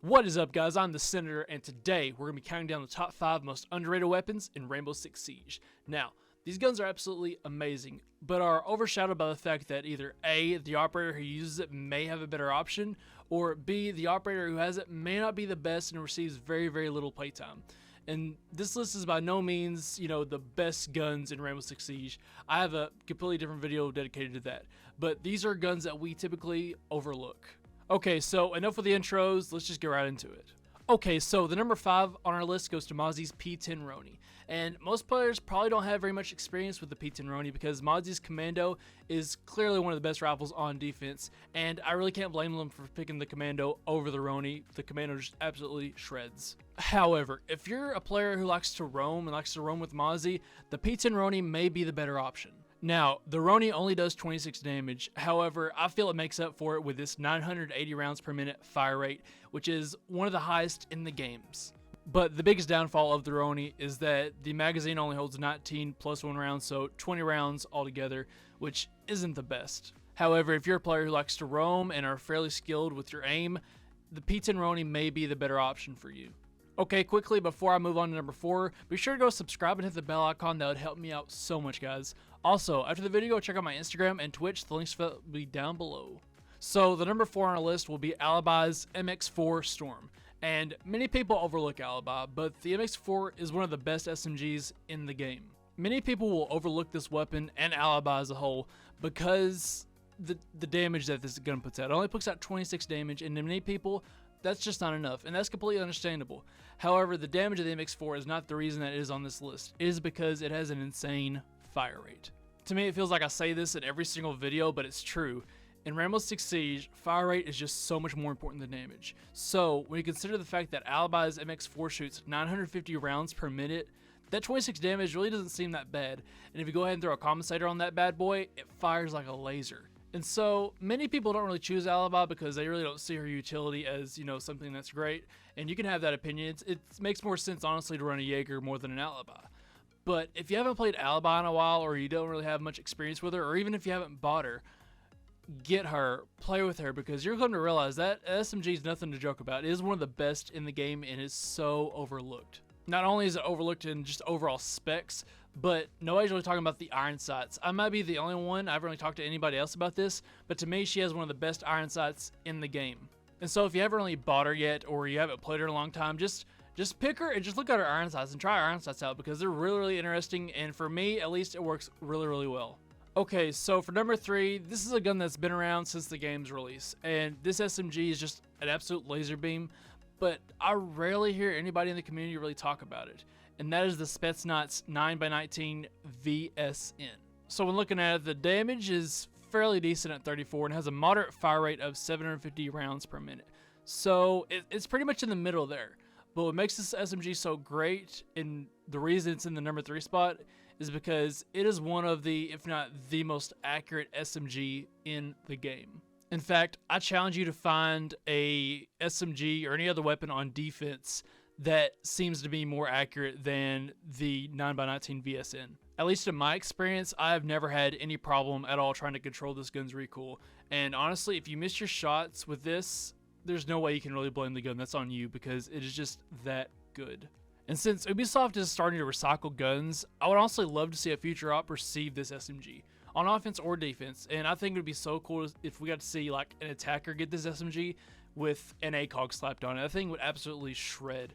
What is up, guys? I'm the Senator, and today we're going to be counting down the top 5 most underrated weapons in Rainbow Six Siege. Now, these guns are absolutely amazing, but are overshadowed by the fact that either A, the operator who uses it may have a better option, or B, the operator who has it may not be the best and receives very, very little playtime. And this list is by no means, the best guns in Rainbow Six Siege. I have a completely different video dedicated to that. But these are guns that we typically overlook. Okay, so enough with the intros, let's just get right into it. Okay, so the number 5 on our list goes to Mozzie's P10 Roni. And most players probably don't have very much experience with the P10 Roni because Mozzie's Commando is clearly one of the best rifles on defense, and I really can't blame them for picking the Commando over the Roni. The Commando just absolutely shreds. However, if you're a player who likes to roam and likes to roam with Mozzie, the P10 Roni may be the better option. Now, the Roni only does 26 damage, however, I feel it makes up for it with this 980 rounds per minute fire rate, which is one of the highest in the games. But the biggest downfall of the Roni is that the magazine only holds 19 plus 1 rounds, so 20 rounds altogether, which isn't the best. However, if you're a player who likes to roam and are fairly skilled with your aim, the P10 Roni may be the better option for you. Okay, quickly before I move on to number 4, be sure to go subscribe and hit the bell icon. That would help me out so much, guys. Also, after the video, go check out my Instagram and Twitch. The links will be down below. So the number 4 on our list will be Alibi's MX4 Storm. And many people overlook Alibi, but the MX4 is one of the best SMGs in the game. Many people will overlook this weapon and Alibi as a whole because the damage that this gun puts out. It only puts out 26 damage, and to many people, that's just not enough, and that's completely understandable. However, the damage of the MX4 is not the reason that it is on this list. It is because it has an insane fire rate. To me, it feels like I say this in every single video, but it's true. In Rainbow Six Siege, fire rate is just so much more important than damage. So, when you consider the fact that Alibi's MX4 shoots 950 rounds per minute, that 26 damage really doesn't seem that bad. And if you go ahead and throw a compensator on that bad boy, it fires like a laser. And so, many people don't really choose Alibi because they really don't see her utility as, something that's great. And you can have that opinion. It makes more sense, honestly, to run a Jaeger more than an Alibi. But if you haven't played Alibi in a while, or you don't really have much experience with her, or even if you haven't bought her, get her, play with her, because you're going to realize that SMG is nothing to joke about. It is one of the best in the game and is so overlooked. Not only is it overlooked in just overall specs, but nobody's really talking about the iron sights. I might be the only one. I haven't really talked to anybody else about this, but to me, she has one of the best iron sights in the game. And so if you haven't really bought her yet, or you haven't played her in a long time, just pick her and just look at her iron sights and try her iron sights out, because they're really, really interesting, and for me, at least, it works really, really well. Okay, so for number 3, this is a gun that's been around since the game's release, and this SMG is just an absolute laser beam, but I rarely hear anybody in the community really talk about it, and that is the Spetsnaz 9x19 VSN. So when looking at it, the damage is fairly decent at 34 and has a moderate fire rate of 750 rounds per minute. So it's pretty much in the middle there. But what makes this SMG so great, and the reason it's in the number 3 spot, is because it is one of the, if not the most accurate SMG in the game. In fact, I challenge you to find a SMG or any other weapon on defense that seems to be more accurate than the 9x19 VSN. At least in my experience, I have never had any problem at all trying to control this gun's recoil. And honestly, if you miss your shots with this, there's no way you can really blame the gun. That's on you, because it is just that good. And since Ubisoft is starting to recycle guns, I would honestly love to see a future op receive this SMG on offense or defense. And I think it would be so cool if we got to see like an attacker get this SMG with an ACOG slapped on it. That thing would absolutely shred.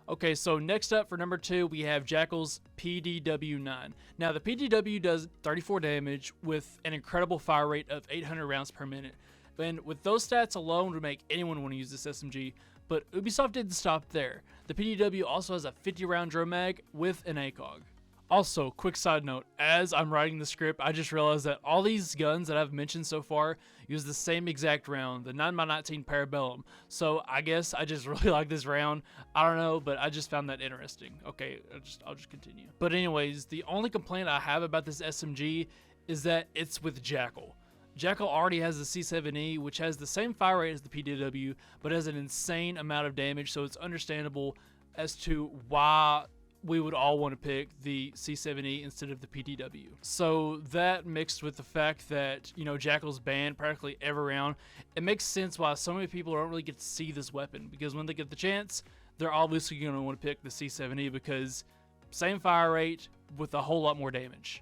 Okay, so next up for number 2, we have Jackal's PDW-9. Now the PDW does 34 damage with an incredible fire rate of 800 rounds per minute. And with those stats alone would make anyone want to use this SMG. But Ubisoft didn't stop there. The PDW also has a 50 round drum mag with an ACOG. Also, quick side note, as I'm writing the script, I just realized that all these guns that I've mentioned so far use the same exact round, the 9x19 Parabellum. So I guess I just really like this round. I don't know, but I just found that interesting. Okay, I'll just continue. But anyways, the only complaint I have about this SMG is that it's with Jackal. Jackal already has the C7E, which has the same fire rate as the PDW, but has an insane amount of damage, so it's understandable as to why we would all want to pick the C7E instead of the PDW. So that mixed with the fact that, you know, Jackal's banned practically every round, it makes sense why so many people don't really get to see this weapon, because when they get the chance, they're obviously going to want to pick the C7E because same fire rate with a whole lot more damage.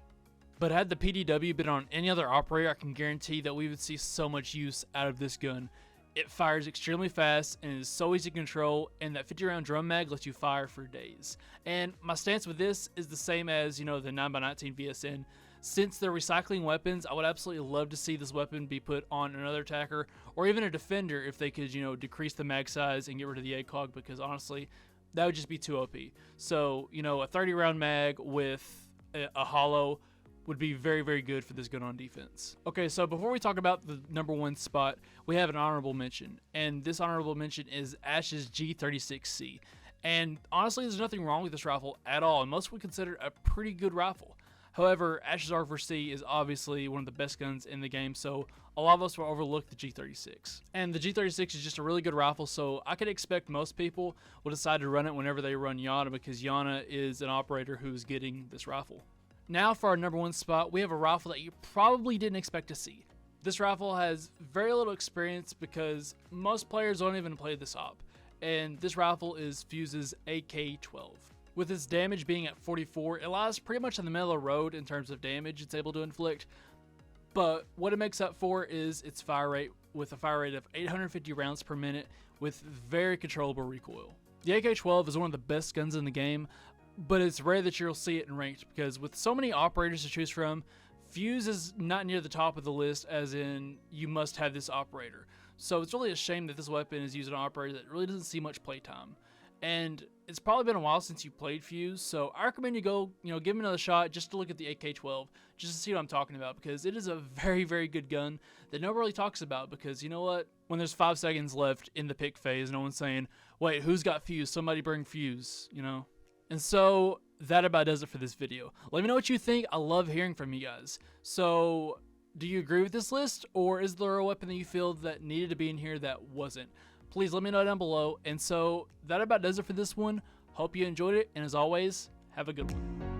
But had the PDW been on any other operator, I can guarantee that we would see so much use out of this gun. It fires extremely fast and is so easy to control, and that 50 round drum mag lets you fire for days. And my stance with this is the same as, you know, the 9x19 VSN. Since they're recycling weapons, I would absolutely love to see this weapon be put on another attacker or even a defender if they could, you know, decrease the mag size and get rid of the ACOG, because honestly, that would just be too OP. So, you know, a 30 round mag with a hollow would be very, very good for this gun on defense. Okay, so before we talk about the number 1 spot, we have an honorable mention, and this honorable mention is Ash's G36C. And honestly, there's nothing wrong with this rifle at all, and most would consider it a pretty good rifle. However, Ash's R4C is obviously one of the best guns in the game, so a lot of us will overlook the G36. And the G36 is just a really good rifle, so I could expect most people will decide to run it whenever they run Yana, because Yana is an operator who's getting this rifle. Now for our number 1 spot, we have a rifle that you probably didn't expect to see. This rifle has very little experience because most players don't even play this op, and this rifle is Fuse's AK-12. With its damage being at 44, it lies pretty much in the middle of the road in terms of damage it's able to inflict, but what it makes up for is its fire rate, with a fire rate of 850 rounds per minute with very controllable recoil. The AK-12 is one of the best guns in the game, but it's rare that you'll see it in ranked, because with so many operators to choose from, Fuse is not near the top of the list, as in you must have this operator. So it's really a shame that this weapon is used on an operator that really doesn't see much playtime. And it's probably been a while since you played Fuse, so I recommend you go, you know, give him another shot just to look at the AK-12, just to see what I'm talking about, because it is a very, very good gun that nobody really talks about, because you know what? When there's 5 seconds left in the pick phase, no one's saying, wait, who's got Fuse? Somebody bring Fuse, you know? And so that about does it for this video. Let me know what you think. I love hearing from you guys. So do you agree with this list, or is there a weapon that you feel that needed to be in here that wasn't? Please let me know down below. And so that about does it for this one. Hope you enjoyed it, and as always, have a good one.